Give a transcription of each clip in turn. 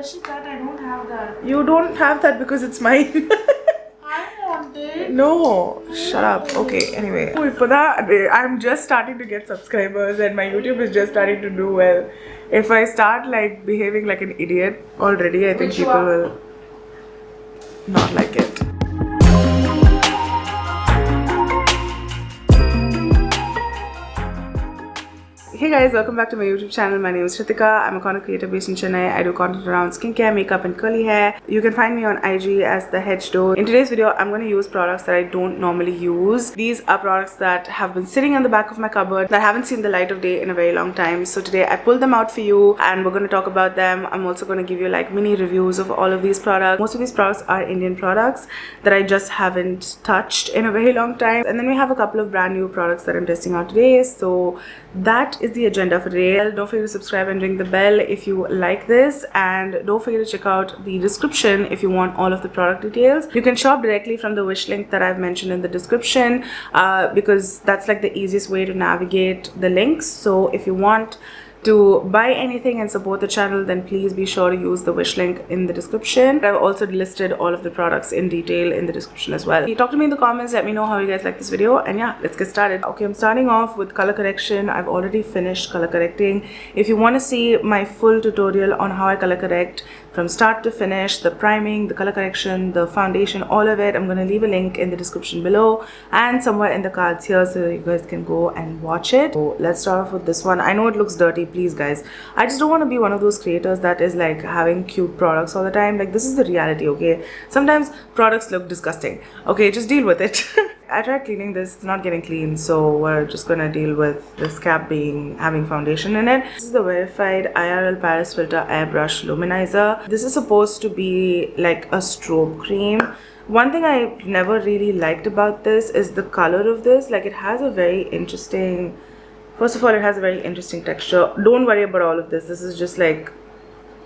but she said I don't have that. You don't have that because it's mine. I want it. No, shut up. Okay, anyway. I'm just starting to get subscribers and my YouTube is just starting to do well. If I start like behaving like an idiot already, I think people will not like it. Hey guys, welcome back to my YouTube channel. My name is Shritika. I'm a content creator based in Chennai. I do content around skincare, makeup and curly hair. You can find me on IG as thehdose. In today's video, I'm going to use products that I don't normally use. These are products that have been sitting on the back of my cupboard that haven't seen the light of day in a very long time. So today I pulled them out for you and we're going to talk about them. I'm also going to give you like mini reviews of all of these products. Most of these products are Indian products that I just haven't touched in a very long time. And then we have a couple of brand new products that I'm testing out today. So that is the agenda for today. Don't forget to subscribe and ring the bell if you like this, and don't forget to check out the description if you want all of the product details. You can shop directly from the wish link that I've mentioned in the description because that's like the easiest way to navigate the links. So if you want to buy anything and support the channel, then please be sure to use the wish link in the description. I've also listed all of the products in detail in the description as well. Talk to me in the comments, let me know how you guys like this video, and yeah, let's get started. Okay, I'm starting off with color correction. I've already finished color correcting. If you want to see my full tutorial on how I color correct from start to finish, the priming, the color correction, the foundation, all of it, I'm going to leave a link in the description below and somewhere in the cards here so you guys can go and watch it. So let's start off with this one. I know it looks dirty, please guys. I just don't want to be one of those creators that is like having cute products all the time. Like, this is the reality, okay? Sometimes products look disgusting. Okay, just deal with it. I tried cleaning this, it's not getting clean, so we're just gonna deal with this cap having foundation in it. This is the Wearified IRL Paris Filter Airbrush Luminizer. This is supposed to be like a strobe cream. One thing I never really liked about this is the color of this. Like, it has a very interesting, first of all, it has a very interesting texture. Don't worry about all of this. This is just like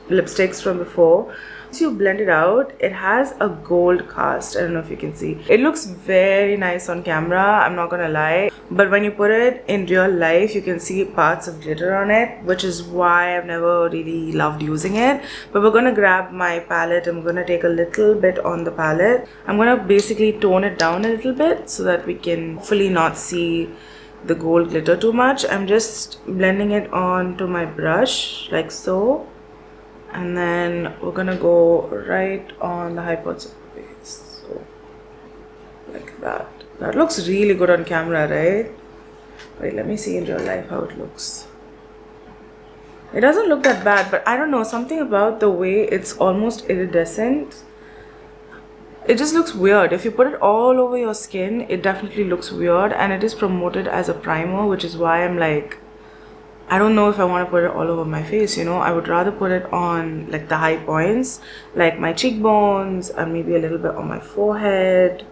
lipsticks from before. Once you blend it out, it has a gold cast. I don't know if you can see. It looks very nice on camera, I'm not gonna lie, but when you put it in real life, you can see parts of glitter on it, which is why I've never really loved using it. But we're gonna grab my palette. I'm gonna take a little bit on the palette. I'm gonna basically tone it down a little bit so that we can fully not see the gold glitter too much. I'm just blending it onto my brush like so. And then we're gonna go right on the high parts of the face, so like that. That looks really good on camera, right? Wait, let me see in real life how it looks. It doesn't look that bad, but I don't know, something about the way it's almost iridescent, it just looks weird. If you put it all over your skin, it definitely looks weird, and it is promoted as a primer, which is why I'm like, I don't know if I want to put it all over my face, you know. I would rather put it on like the high points, like my cheekbones, and maybe a little bit on my forehead,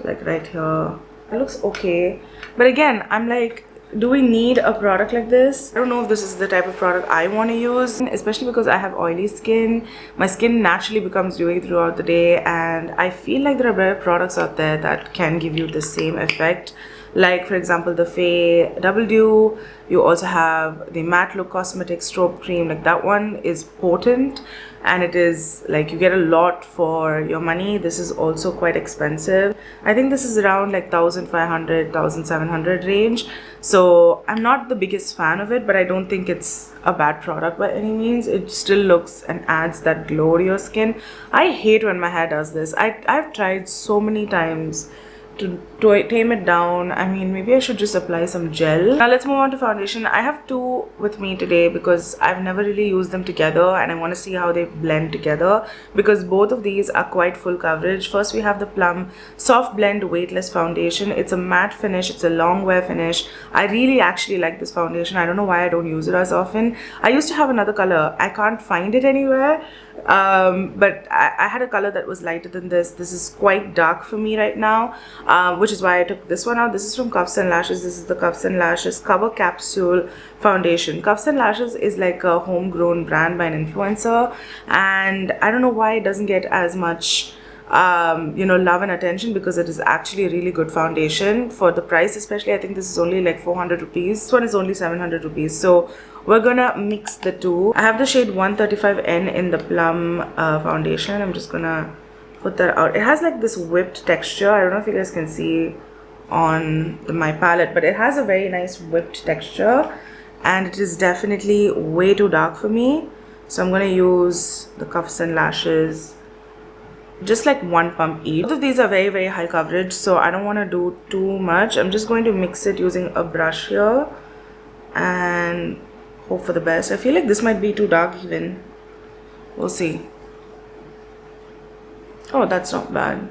like right here. It looks okay, but again, I'm like, do we need a product like this? I don't know if this is the type of product I want to use, especially because I have oily skin. My skin naturally becomes dewy throughout the day, and I feel like there are better products out there that can give you the same effect. Like, for example, the FAE Double Dew. You also have the Matte Look Cosmetic Strobe Cream. Like, that one is potent and it is like you get a lot for your money. This is also quite expensive. I think this is around like 1,500, 1,700 range. So I'm not the biggest fan of it, but I don't think it's a bad product by any means. It still looks and adds that glow to your skin. I hate when my hair does this. I've tried so many times to tame it down. I mean, maybe I should just apply some gel. Now let's move on to foundation. I have two with me today because I've never really used them together and I want to see how they blend together, because both of these are quite full coverage. First, we have the Plum Soft Blend Weightless Foundation. It's a matte finish, it's a long wear finish. I really actually like this foundation. I don't know why I don't use it as often. I used to have another color, I can't find it anywhere, but I had a color that was lighter than this. This is quite dark for me right now, which is why I took this one out. This is from Cuffs and Lashes. This is the Cuffs and Lashes Cover Capsule Foundation. Cuffs and Lashes is like a homegrown brand by an influencer, and I don't know why it doesn't get as much you know, love and attention, because it is actually a really good foundation for the price. Especially, I think this is only like 400 rupees. This one is only 700 rupees. So we're gonna mix the two. I have the shade 135N in the Plum foundation. I'm just gonna put that out. It has like this whipped texture. I don't know if you guys can see on my palette, but it has a very nice whipped texture, and it is definitely way too dark for me. So I'm gonna use the Cuffs and Lashes, just like one pump each. Both of these are very, very high coverage, so I don't want to do too much. I'm just going to mix it using a brush here and hope for the best. I feel like this might be too dark even. We'll see. Oh, that's not bad.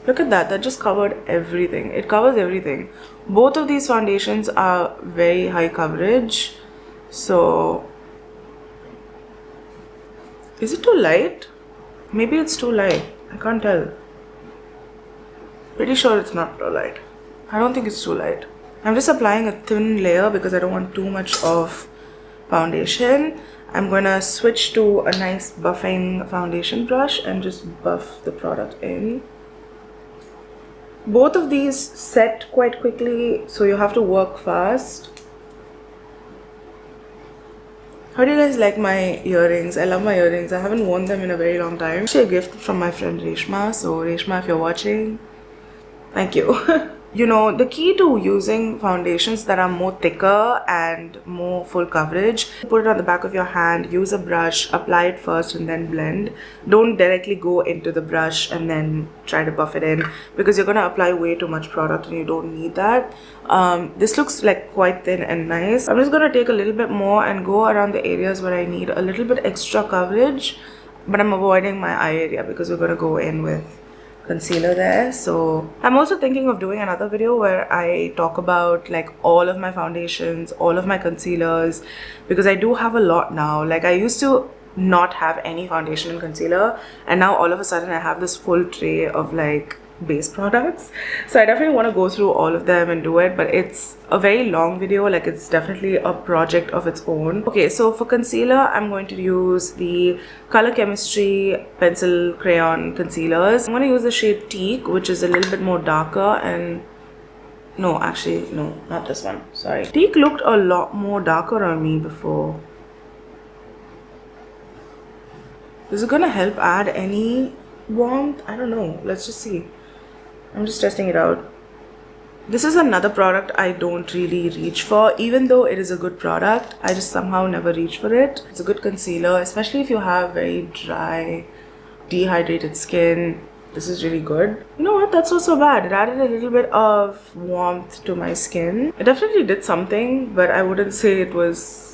Look at that. That just covered everything. It covers everything. Both of these foundations are very high coverage. So, is it too light? Maybe it's too light. I can't tell. Pretty sure it's not too light. I don't think it's too light. I'm just applying a thin layer because I don't want too much of foundation. I'm gonna switch to a nice buffing foundation brush and just buff the product in. Both of these set quite quickly, so you have to work fast. How do you guys like my earrings? I love my earrings. I haven't worn them in a very long time. Actually, a gift from my friend Reshma. So Reshma, if you're watching, thank you. You know, the key to using foundations that are more thicker and more full coverage, put it on the back of your hand, use a brush, apply it first and then blend. Don't directly go into the brush and then try to buff it in, because you're going to apply way too much product and you don't need that. This looks like quite thin and nice. I'm just going to take a little bit more and go around the areas where I need a little bit extra coverage, but I'm avoiding my eye area because we're going to go in with concealer there. So I'm also thinking of doing another video where I talk about like all of my foundations, all of my concealers, because I do have a lot now. Like I used to not have any foundation and concealer, and now all of a sudden I have this full tray of like base products. So I definitely want to go through all of them and do it, but it's a very long video. Like it's definitely a project of its own. Okay, so for concealer, I'm going to use the Color Chemistry pencil crayon concealers. I'm going to use the shade Teak, which is a little bit more darker, and no, actually no, not this one, sorry. Teak looked a lot more darker on me before. Is it gonna help add any warmth? I don't know, let's just see. I'm just testing it out. This is another product I don't really reach for, even though it is a good product. I just somehow never reach for it. It's a good concealer, especially if you have very dry, dehydrated skin. This is really good. You know what? That's not so bad. It added a little bit of warmth to my skin. It definitely did something, but I wouldn't say it was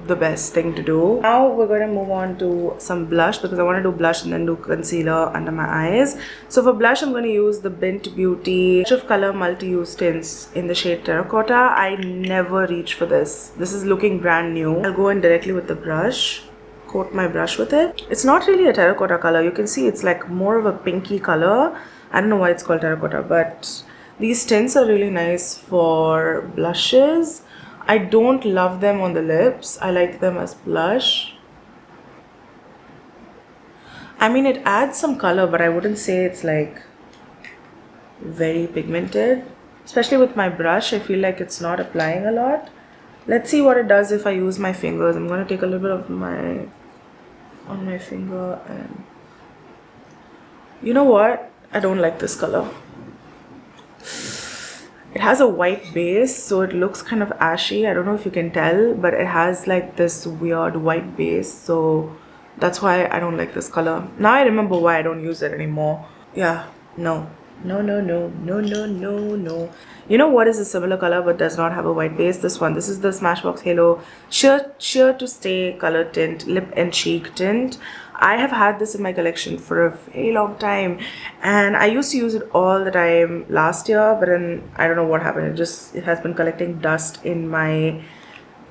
the best thing to do. Now we're going to move on to some blush, because I want to do blush and then do concealer under my eyes. So for blush, I'm going to use the Bindt Beauty Touch of Color Multi-Use Tints in the shade Terracotta. I never reach for this. This is looking brand new. I'll go in directly with the brush, coat my brush with it. It's not really a terracotta color. You can see it's like more of a pinky color. I don't know why it's called terracotta, but these tints are really nice for blushes. I don't love them on the lips. I like them as blush. I mean, it adds some color, but I wouldn't say it's like very pigmented. Especially with my brush, I feel like it's not applying a lot. Let's see what it does if I use my fingers. I'm going to take a little bit of on my finger, and you know what? I don't like this color. It has a white base, so it looks kind of ashy. I don't know if you can tell, but it has like this weird white base, so that's why I don't like this color. Now I remember why I don't use it anymore. Yeah, no. No, no, no, no, no, no, no. You know what is a similar color but does not have a white base? This one. This is the Smashbox Halo Sheer to Stay Color Tint Lip and Cheek Tint. I have had this in my collection for a very long time, and I used to use it all the time last year, but then I don't know what happened. It has been collecting dust in my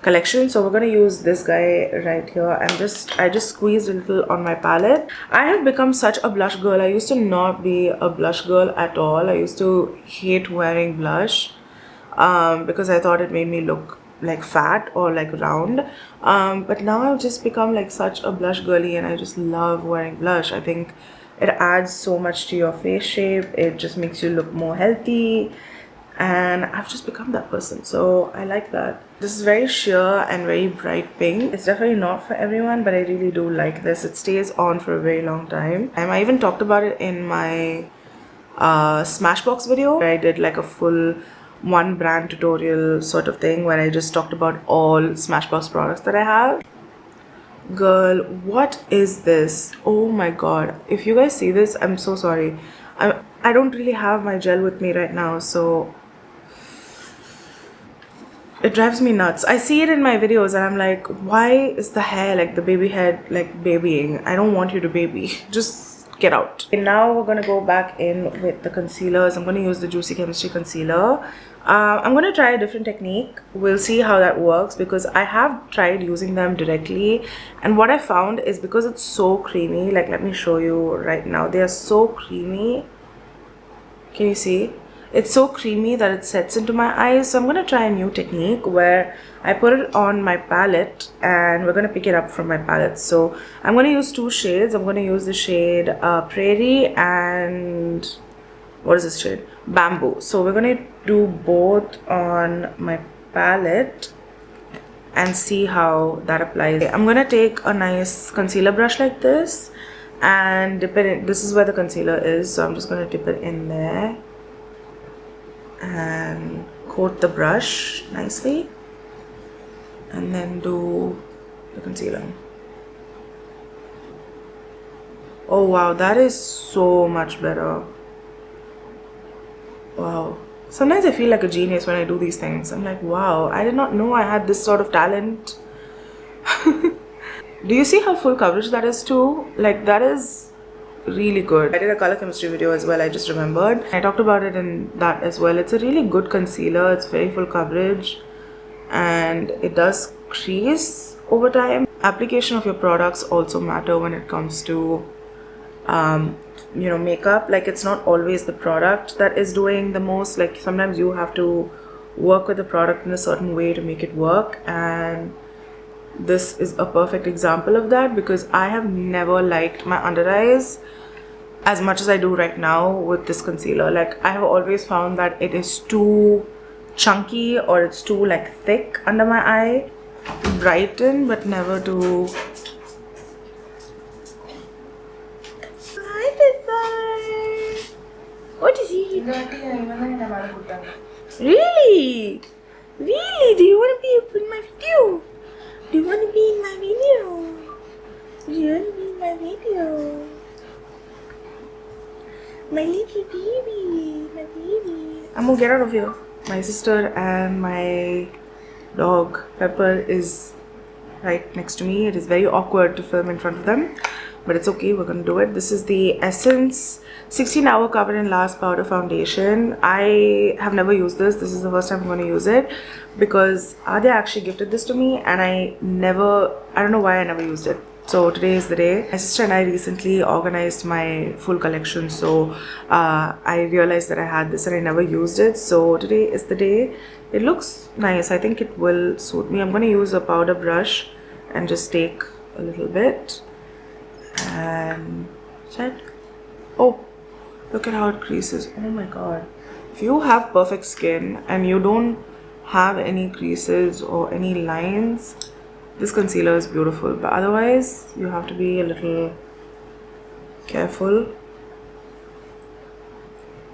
collection. So we're going to use this guy right here, and I just squeezed a little on my palette. I have become such a blush girl. I used to not be a blush girl at all. I used to hate wearing blush because I thought it made me look like fat or like round, but now I've just become like such a blush girly, and I just love wearing blush. I think it adds so much to your face shape. It just makes you look more healthy, and I've just become that person, so I like that. This is very sheer and very bright pink. It's definitely not for everyone, but I really do like this. It stays on for a very long time. I even talked about it in my Smashbox video where I did like a full one brand tutorial sort of thing where I just talked about all Smashbox products that I have. Girl, what is this? Oh my god, if you guys see this, I'm so sorry. I don't really have my gel with me right now, so it drives me nuts. I see it in my videos and I'm like, why is the hair like the baby head like babying? I don't want you to baby. Just get out. Okay, now we're gonna go back in with the concealers. I'm gonna use the Juicy Chemistry concealer. I'm gonna try a different technique. We'll see how that works because I have tried using them directly, and what I found is because it's so creamy, like let me show you right now. They are so creamy. Can you see? It's so creamy that it sets into my eyes. So I'm gonna try a new technique where I put it on my palette and we're gonna pick it up from my palette. So I'm gonna use two shades. I'm gonna use the shade Prairie and what is this shade? Bamboo. So we're gonna do both on my palette and see how that applies. I'm gonna take a nice concealer brush like this and dip it in. This is where the concealer is, so I'm just gonna dip it in there and coat the brush nicely and then do the concealer. Oh wow, that is so much better. Wow, sometimes I feel like a genius when I do these things. I'm like, wow, I did not know I had this sort of talent. Do you see how full coverage that is too? Like that is really good. I did a color chemistry video as well, I just remembered. I talked about it in that as well. It's a really good concealer. It's very full coverage and it does crease over time. Application of your products also matter when it comes to you know, makeup. Like it's not always the product that is doing the most. Like sometimes you have to work with the product in a certain way to make it work, and this is a perfect example of that because I have never liked my under eyes as much as I do right now with this concealer. Like I have always found that it is too chunky or it's too like thick under my eye to brighten, but never to. What is he? Really? Really? Do you want to be in my video? Do you want to be in my video? Do you want to be in my video? My little baby. My baby. I'm gonna get out of here. My sister and my dog Pepper is right next to me. It is very awkward to film in front of them, but it's okay, we're gonna do it. This is the Essence 16-hour Cover and Last Powder Foundation. I have never used this. This is the first time I'm going to use it because Adya actually gifted this to me and I don't know why I never used it. So today is the day. My sister and I recently organized my full collection, so I realized that I had this and I never used it. So today is the day. It looks nice. I think it will suit me. I'm going to use a powder brush and just take a little bit and check. Oh, look at how it creases. Oh my god. If you have perfect skin and you don't have any creases or any lines, this concealer is beautiful. But otherwise, you have to be a little careful.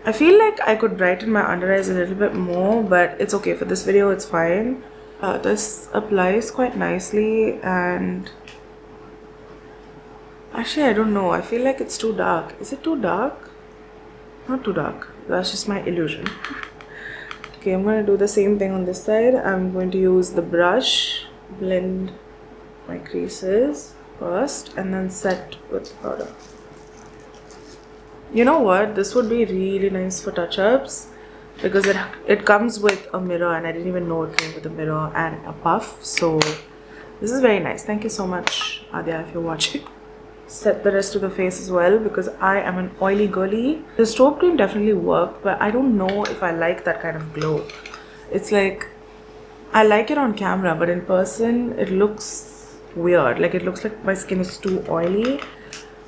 I feel like I could brighten my under eyes a little bit more, but it's okay. For this video, it's fine. This applies quite nicely, and actually, I don't know. I feel like it's too dark. Is it too dark? Not too dark. That's just my illusion. Okay, I'm going to do the same thing on this side. I'm going to use the brush, blend my creases first, and then set with powder. You know what? This would be really nice for touch-ups because it comes with a mirror, and I didn't even know it came with a mirror and a puff. So this is very nice. Thank you so much, Adya, if you're watching. Set the rest of the face as well because I am an oily girly. The strobe cream definitely worked, but I don't know if I like that kind of glow. It's like, I like it on camera, but in person it looks weird. Like it looks like my skin is too oily.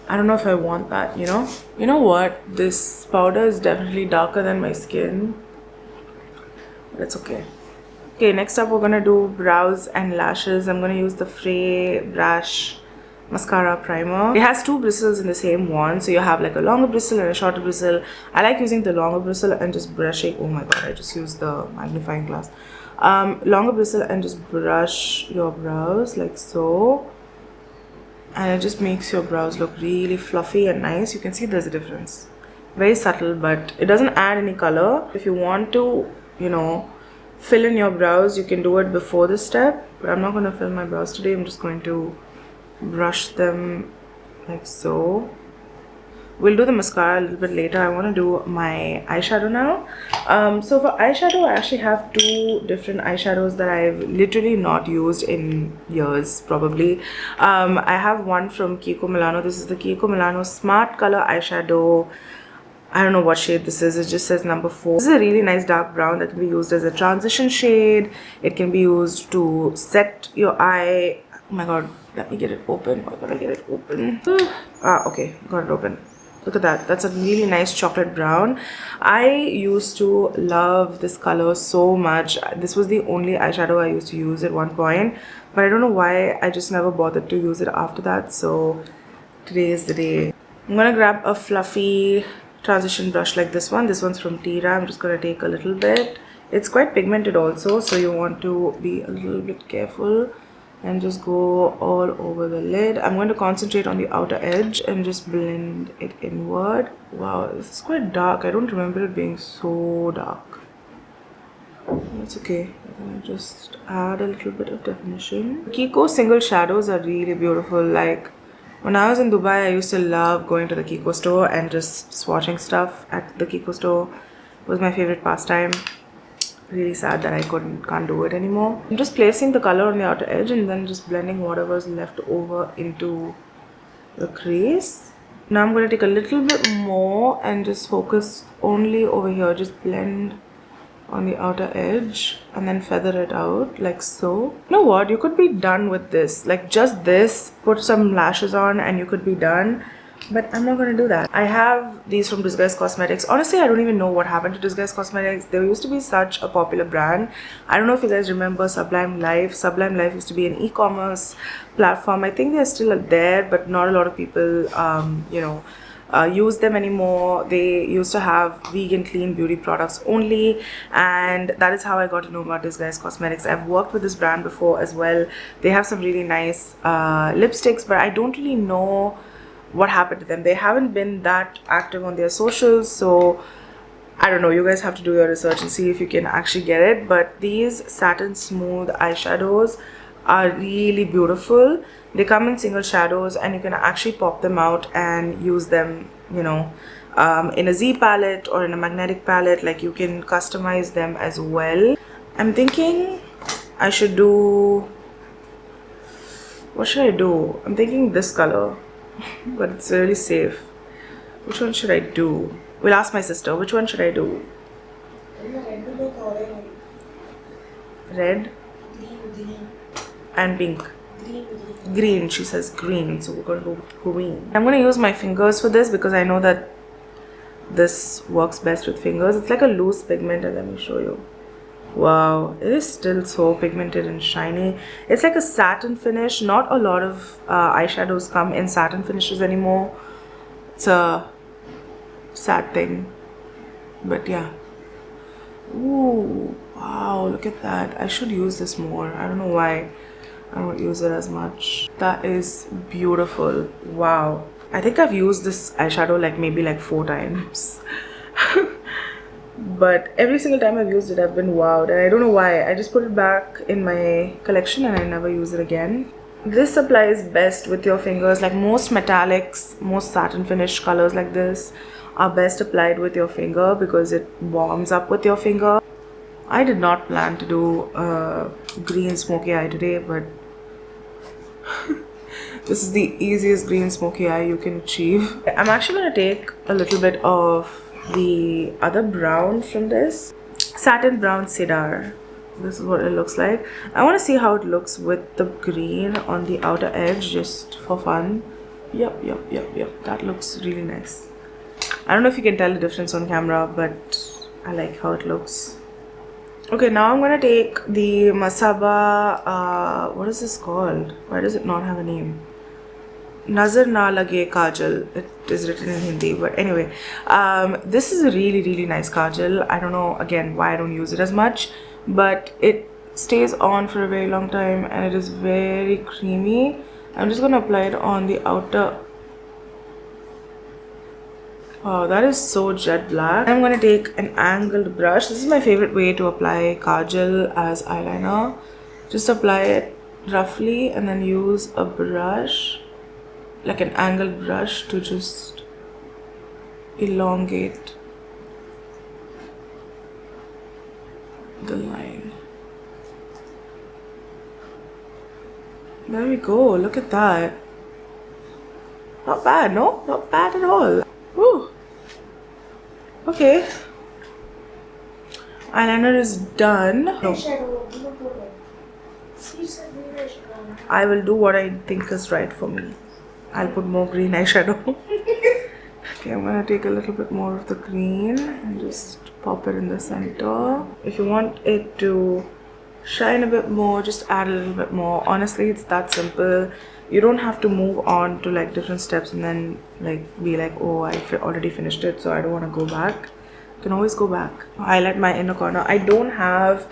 I don't know if I want that, you know? You know what? This powder is definitely darker than my skin. That's okay. Okay, next up we're gonna do brows and lashes. I'm gonna use the FAE Brash mascara primer. It has two bristles in the same one, so you have like a longer bristle and a shorter bristle. I like using the longer bristle and just brushing. Oh my god, I just used the magnifying glass. Longer bristle and just brush your brows like so, and it just makes your brows look really fluffy and nice. You can see there's a difference, very subtle, but it doesn't add any color. If you want to, you know, fill in your brows, you can do it before this step, but I'm not going to fill my brows today. I'm just going to brush them like so. We'll do the mascara a little bit later. I want to do my eyeshadow now. So for eyeshadow, I actually have two different eyeshadows that I've literally not used in years, probably. I have one from KIKO Milano. This is the KIKO Milano Smart Color Eyeshadow. I don't know what shade this is. It just says number 4. This is a really nice dark brown that can be used as a transition shade. It can be used to set your eye. Oh my god, let me get it open. Why gotta get it open? Okay, got it open. Look at that. That's a really nice chocolate brown. I used to love this color so much. This was the only eyeshadow I used to use at one point, but I don't know why I just never bothered to use it after that. So today is the day. I'm gonna grab a fluffy transition brush like this one. This one's from Tira. I'm just gonna take a little bit. It's quite pigmented also, so you want to be a little bit careful and just go all over the lid. I'm going to concentrate on the outer edge and just blend it inward. Wow, this is quite dark. I don't remember it being so dark. That's okay. I'm going to just add a little bit of definition. KIKO single shadows are really beautiful. Like when I was in Dubai, I used to love going to the KIKO store and just swatching stuff at the KIKO store. It was my favorite pastime. Really sad that I can't do it anymore. I'm just placing the color on the outer edge and then just blending whatever's left over into the crease. Now I'm going to take a little bit more and just focus only over here. Just blend on the outer edge and then feather it out like so. You know what? You could be done with this. Like just this, put some lashes on and you could be done. But I'm not going to do that. I have these from Disguise Cosmetics. Honestly, I don't even know what happened to Disguise Cosmetics. They used to be such a popular brand. I don't know if you guys remember Sublime Life. Sublime Life used to be an e-commerce platform. I think they're still there, but not a lot of people, use them anymore. They used to have vegan clean beauty products only, and that is how I got to know about Disguise Cosmetics. I've worked with this brand before as well. They have some really nice lipsticks, but I don't really know what happened to them. They haven't been that active on their socials, so I don't know. You guys have to do your research and see if you can actually get it. But these satin smooth eyeshadows are really beautiful. They come in single shadows and you can actually pop them out and use them, you know, in a Z palette or in a magnetic palette. Like you can customize them as well. I'm thinking I should do, what should I do? I'm thinking this color, but it's really safe. Which one should I do? We'll ask my sister. Which one should I do? Red? Green. And pink. Green. She says green, so we're gonna go with green. I'm gonna use my fingers for this because I know that this works best with fingers. It's like a loose pigment, and let me show you. Wow, it is still so pigmented and shiny. It's like a satin finish. Not a lot of eyeshadows come in satin finishes anymore. It's a sad thing, but yeah. Ooh, wow, look at that. I should use this more. I don't know why I don't use it as much. That is beautiful. Wow, I think I've used this eyeshadow like maybe like 4 times. But every single time I've used it, I've been wowed, and I don't know why. I just put it back in my collection and I never use it again. This applies best with your fingers. Like most metallics, most satin finish colors like this are best applied with your finger because it warms up with your finger. I did not plan to do a green smoky eye today, but this is the easiest green smoky eye you can achieve. I'm actually going to take a little bit of the other brown from this. Satin Brown Cedar. This is what it looks like. I want to see how it looks with the green on the outer edge, just for fun. Yep. That looks really nice. I don't know if you can tell the difference on camera, but I like how it looks. Okay, now I'm gonna take the Masaba, what is this called? Why does it not have a name? Nazar na lage Kajal. It is written in Hindi, but anyway, this is a really nice Kajal. I don't know again why I don't use it as much, but it stays on for a very long time and it is very creamy. I'm just gonna apply it on the outer. Wow, that is so jet black. I'm gonna take an angled brush. This is my favorite way to apply Kajal as eyeliner. Just apply it roughly and then use a brush, like an angled brush, to just elongate the line. There we go. Look at that. Not bad, no? Not bad at all. Woo. Okay. Eyeliner is done. No. I will do what I think is right for me. I'll put more green eyeshadow. Okay, I'm gonna take a little bit more of the green and just pop it in the center. If you want it to shine a bit more, just add a little bit more. Honestly, it's that simple. You don't have to move on to like different steps and then like be like, oh, I already finished it, so I don't want to go back. You can always go back. Highlight my inner corner. I don't have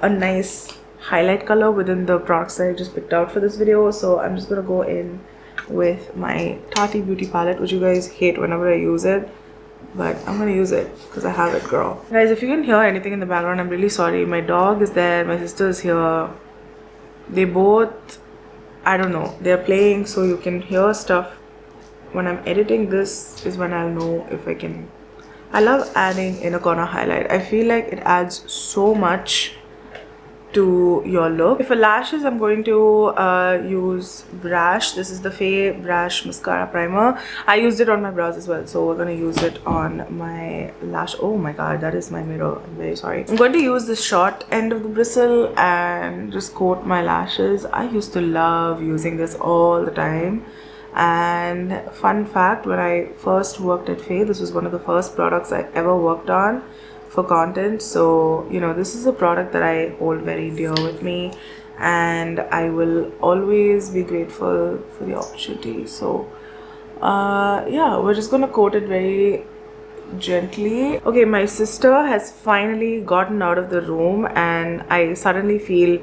a nice highlight color within the products that I just picked out for this video, so I'm just gonna go in with my Tati beauty palette, which you guys hate whenever I use it, but I'm gonna use it because I have it, girl. Guys, if you can hear anything in the background, I'm really sorry. My dog is there, my sister is here. They both, I don't know, they're playing, so you can hear stuff. When I'm editing this is when I'll know if I can. I love adding inner corner highlight. I feel like it adds so much to your look. For lashes, I'm going to use Brash. This is the FAE Brash mascara primer. I used it on my brows as well, so we're going to use it on my lash. Oh my god, that is my mirror. I'm very sorry. I'm going to use the short end of the bristle and just coat my lashes. I used to love using this all the time. And fun fact, when I first worked at FAE, this was one of the first products I ever worked on for content. So you know, this is a product that I hold very dear with me and I will always be grateful for the opportunity. So yeah, we're just gonna coat it very gently. Okay, my sister has finally gotten out of the room and I suddenly feel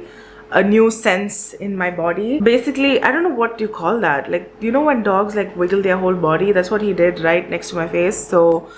a new sense in my body. Basically, I don't know what you call that, like, you know when dogs like wiggle their whole body? That's what he did right next to my face. So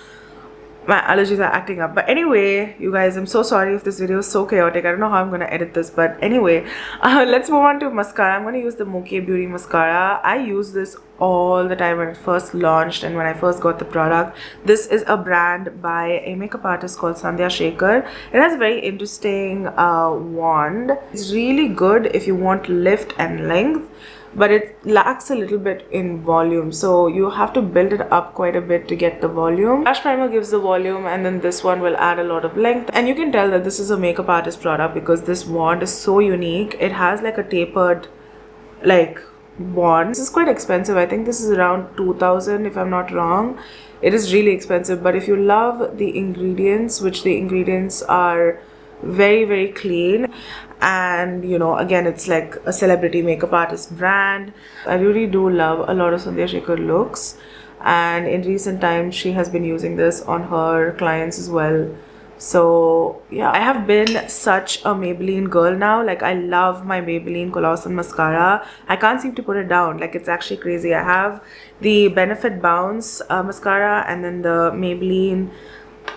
my allergies are acting up. But anyway, you guys, I'm so sorry if this video is so chaotic. I don't know how I'm gonna edit this, but anyway, let's move on to mascara. I'm gonna use the Mokae Beauty mascara. I use this all the time when it first launched and when I first got the product. This is a brand by a makeup artist called Sandhya Shekhar. It has a very interesting wand. It's really good if you want lift and length, but it lacks a little bit in volume, so you have to build it up quite a bit to get the volume. Lash primer gives the volume and then this one will add a lot of length, and you can tell that this is a makeup artist product because this wand is so unique. It has like a tapered like wand. This is quite expensive. I think this is around 2000 if I'm not wrong. It is really expensive, but if you love the ingredients, which the ingredients are very clean, and you know, again, it's like a celebrity makeup artist brand. I really do love a lot of Sandhya Shekhar looks, and in recent times she has been using this on her clients as well. So yeah, I have been such a Maybelline girl now. Like, I love my Maybelline Colossal mascara. I can't seem to put it down. Like, it's actually crazy. I have the Benefit Bounce mascara and then the Maybelline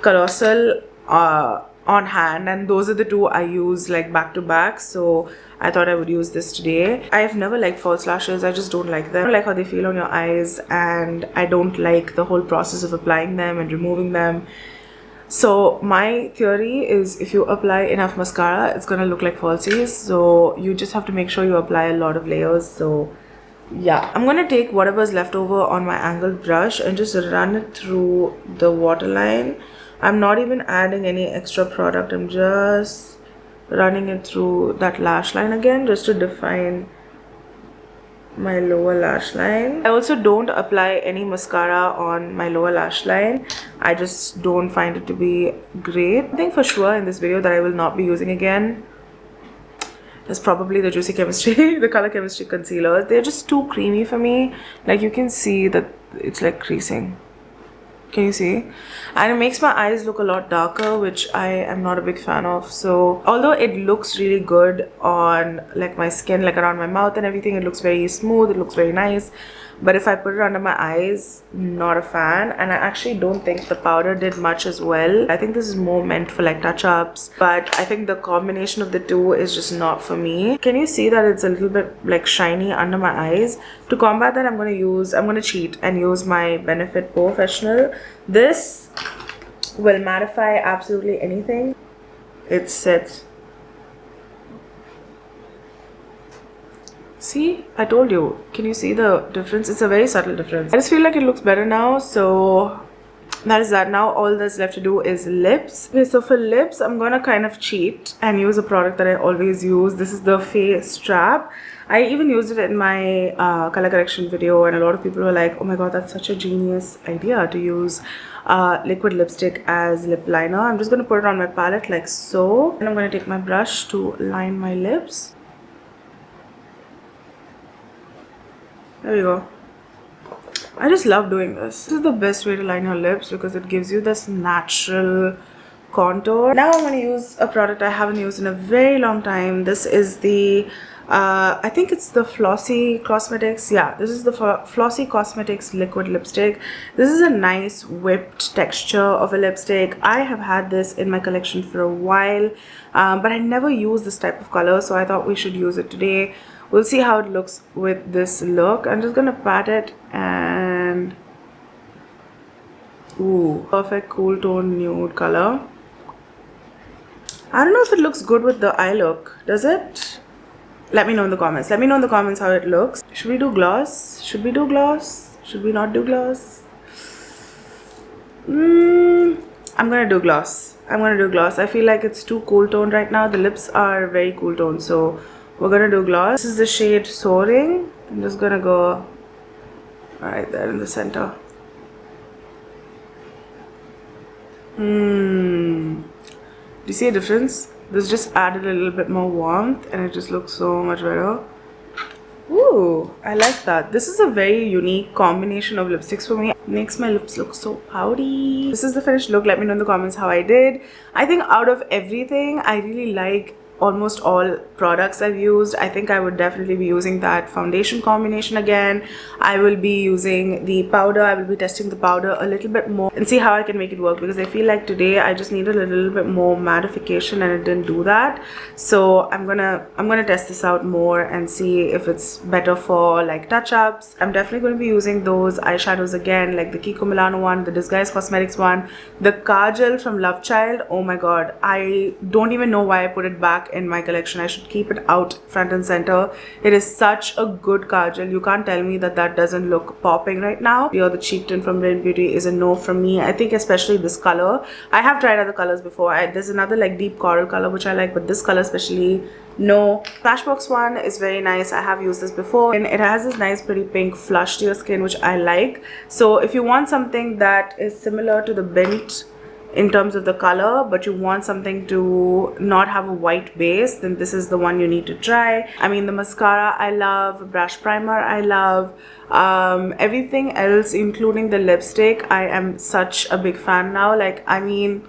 Colossal on hand, and those are the two I use like back to back. So I thought I would use this today. I have never liked false lashes. I just don't like them. I don't like how they feel on your eyes, and I don't like the whole process of applying them and removing them. So my theory is, if you apply enough mascara, it's gonna look like falsies. So you just have to make sure you apply a lot of layers. So yeah, I'm gonna take whatever's left over on my angled brush and just run it through the waterline. I'm not even adding any extra product. I'm just running it through that lash line again, just to define my lower lash line. I also don't apply any mascara on my lower lash line. I just don't find it to be great. I think for sure in this video that I will not be using again is probably the Juicy Chemistry, the Color Chemistry concealers. They're just too creamy for me. Like you can see that it's like creasing. Can you see? And it makes my eyes look a lot darker, which I am not a big fan of. So although it looks really good on like my skin, like around my mouth and everything, it looks very smooth, it looks very nice. But if I put it under my eyes, not a fan. And I actually don't think the powder did much as well. I think this is more meant for like touch-ups, but I think the combination of the two is just not for me. Can you see that it's a little bit like shiny under my eyes? To combat that, I'm gonna cheat and use my Benefit Professional. This will mattify absolutely anything. It sets. See, I told you. Can you see the difference? It's a very subtle difference. I just feel like it looks better now. So that is that. Now all that's left to do is lips. Okay, so for lips, I'm gonna kind of cheat and use a product that I always use. This is the FAE Strap. I even used it in my color correction video, and a lot of people were like, oh my god, that's such a genius idea to use liquid lipstick as lip liner. I'm just gonna put it on my palette like so, and I'm gonna take my brush to line my lips. There we go. I just love doing this. This is the best way to line your lips because it gives you this natural contour. Now I'm going to use a product I haven't used in a very long time. This is the I think it's the Flossy Cosmetics. Yeah, this is the Flossy Cosmetics liquid lipstick. This is a nice whipped texture of a lipstick. I have had this in my collection for a while, but I never use this type of color, so I thought we should use it today. We'll see how it looks with this look. I'm just gonna pat it and ooh, perfect cool tone nude color. I don't know if it looks good with the eye look. Does it? Let me know in the comments. Let me know in the comments how it looks. Should we do gloss? Should we do gloss? Should we not do gloss? I'm gonna do gloss. I'm gonna do gloss. I feel like it's too cool toned right now. The lips are very cool toned, so we're gonna do gloss. This is the shade Soaring. I'm just gonna go right there in the center. Do you see a difference? This just added a little bit more warmth and it just looks so much better. Ooh, I like that. This is a very unique combination of lipsticks for me. It makes my lips look so pouty. This is the finished look. Let me know in the comments how I did. I think out of everything, I really like almost all products I've used. I think I would definitely be using that foundation combination again. I will be using the powder. I will be testing the powder a little bit more and see how I can make it work, because I feel like today I just needed a little bit more mattification and it didn't do that. So I'm gonna test this out more and see if it's better for like touch-ups. I'm definitely going to be using those eyeshadows again, like the KIKO Milano one, the Disguise Cosmetics one, the Kajal from Lovechild. Oh my god, I don't even know why I put it back in my collection. I should keep it out front and center. It is such a good kajal. You can't tell me that that doesn't look popping right now. Or the cheek tint from Bindt Beauty is a no from me. I think especially this color. I have tried other colors before. There's another like deep coral color which I like, but this color especially, no. Smashbox one is very nice. I have used this before and it has this nice pretty pink flush to your skin, which I like. So if you want something that is similar to the Bindt in terms of the color, but you want something to not have a white base, then this is the one you need to try. I mean, the mascara I love, brush primer I love, everything else including the lipstick I am such a big fan now. Like, I mean,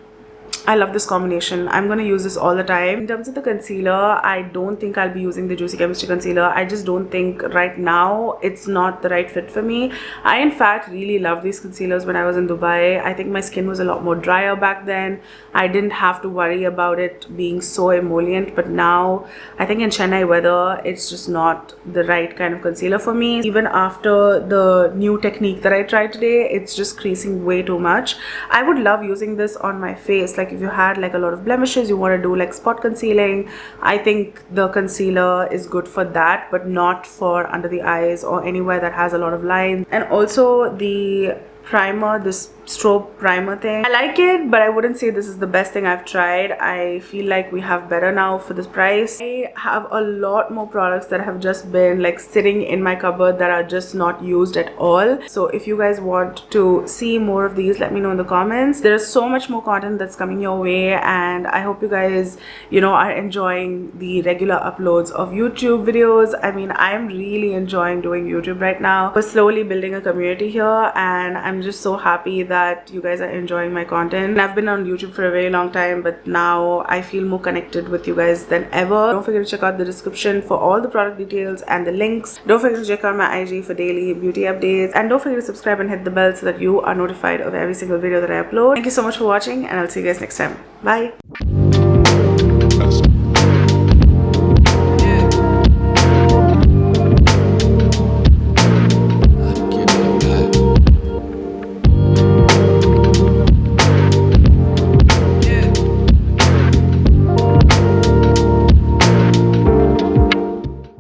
I love this combination. I'm going to use this all the time. In terms of the concealer, I don't think I'll be using the Juicy Chemistry concealer. I just don't think right now it's not the right fit for me. I in fact really loved these concealers when I was in Dubai. I think my skin was a lot more drier back then. I didn't have to worry about it being so emollient, but now I think in Chennai weather, it's just not the right kind of concealer for me. Even after the new technique that I tried today, it's just creasing way too much. I would love using this on my face. Like if you had like a lot of blemishes, you want to do like spot concealing, I think the concealer is good for that, but not for under the eyes or anywhere that has a lot of lines. And also the primer, this strobe primer thing. I like it, but I wouldn't say this is the best thing I've tried. I feel like we have better now for this price. I have a lot more products that have just been like sitting in my cupboard that are just not used at all. So if you guys want to see more of these, let me know in the comments. There is so much more content that's coming your way, and I hope you guys, you know, are enjoying the regular uploads of YouTube videos. I mean, I'm really enjoying doing YouTube right now. We're slowly building a community here, and I'm just so happy that you guys are enjoying my content. And I've been on YouTube for a very long time, but now I feel more connected with you guys than ever. Don't forget to check out the description for all the product details and the links. Don't forget to check out my IG for daily beauty updates, and don't forget to subscribe and hit the bell so that you are notified of every single video that I upload. Thank you so much for watching, and I'll see you guys next time. Bye.